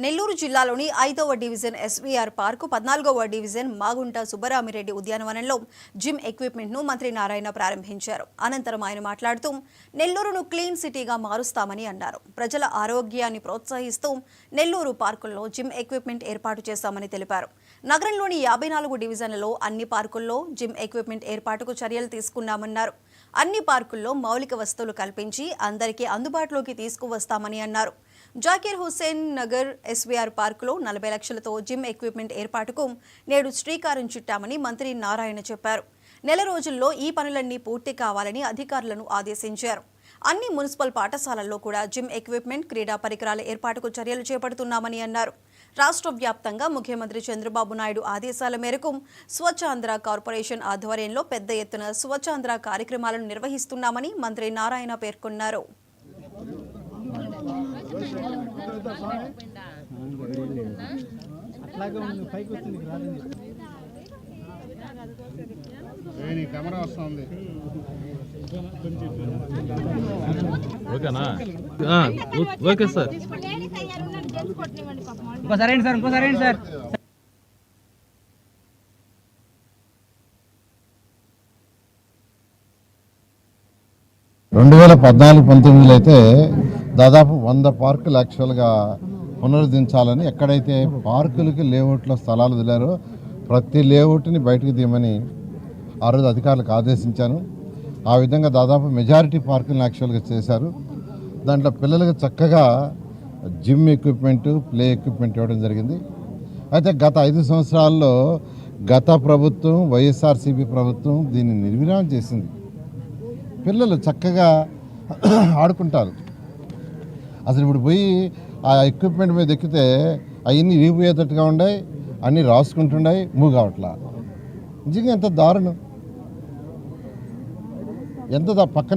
నెల్లూరు జిల్లాలోని 5వ division SVR park 14వ డివిజన్ మాగుంట సుబ్బరామిరెడ్డి ఉద్యానవనంలో జిమ్ ఎక్విప్మెంట్ ను మంత్రి నారాయణ ప్రారంభించారు. అనంతరం ఆయన మాట్లాడుతూ నెల్లూరును క్లీన్ సిటీగా మారుస్తామని అన్నారు. ప్రజల ఆరోగ్యాన్ని ప్రోత్సహిస్తూ నెల్లూరు పార్కుల్లో జిమ్ ఎక్విప్మెంట్ ఏర్పాటు చేస్తామని తెలిపారు. నగరంలోని 54 డివిజన్లలో అన్ని పార్కుల్లో జిమ్ ఎక్విప్మెంట్ ఏర్పాటుకు చర్యలు తీసుకున్నామన్నారు. అన్ని పార్కుల్లో మౌలిక వసతులు కల్పించి అందరికీ అందుబాటులోకి తీసుకువస్తామని అన్నారు. జాకీర్ హుస్సేన్ నగర్ ఎస్వీఆర్ పార్కులో 40 లక్షలతో జిమ్ ఎక్విప్మెంట్ ఏర్పాటుకు నేడు శ్రీకారం చుట్టామని మంత్రి నారాయణ చెప్పారు. నెల రోజుల్లో ఈ పనులన్నీ పూర్తి కావాలని అధికారులను ఆదేశించారు. అన్ని మున్సిపల్ పాఠశాలల్లో కూడా జిమ్ ఎక్విప్మెంట్, క్రీడా పరికరాల ఏర్పాటుకు చర్యలు చేపడుతున్నామని అన్నారు. రాష్ట్ర వ్యాప్తంగా ముఖ్యమంత్రి చంద్రబాబు నాయుడు ఆదేశాల మేరకు స్వచ్ఛాంధ్ర కార్పొరేషన్ ఆధ్వర్యంలో పెద్ద ఎత్తున స్వచ్ఛాంధ్ర కార్యక్రమాలను నిర్వహిస్తున్నామని మంత్రి నారాయణ పేర్కొన్నారు. ఓకేనా? Okay sir. ఇంకోసారి సార్ 2014-19 అయితే దాదాపు 100 పార్కులు యాక్చువల్గా పునరుద్ధరించాలని, ఎక్కడైతే పార్కులకి లేఅవుట్లో స్థలాలు వదిలారో ప్రతి లేఅవుట్ని బయటకు తీయమని ఆ రోజు అధికారులకు ఆదేశించాను. ఆ విధంగా దాదాపు మెజారిటీ పార్కులను యాక్చువల్గా చేశారు. దాంట్లో పిల్లలకు చక్కగా జిమ్ ఎక్విప్మెంటు, ప్లే ఎక్విప్మెంట్ ఇవ్వడం జరిగింది. అయితే గత 5 సంవత్సరాల్లో గత ప్రభుత్వం, వైఎస్ఆర్సీపీ ప్రభుత్వం దీన్ని నిర్వీర్యం చేసింది. పిల్లలు చక్కగా ఆడుకుంటారు. అసలు ఇప్పుడు పోయి ఆ ఎక్విప్మెంట్ మీద ఎక్కితే అవన్నీ విరిగిపోయేటట్టుగా ఉన్నాయి, అన్నీ రాసుకుంటున్నాయి, మూవ్ కావట్లా. నిజంగా ఎంత దారుణం, ఎంత పక్కన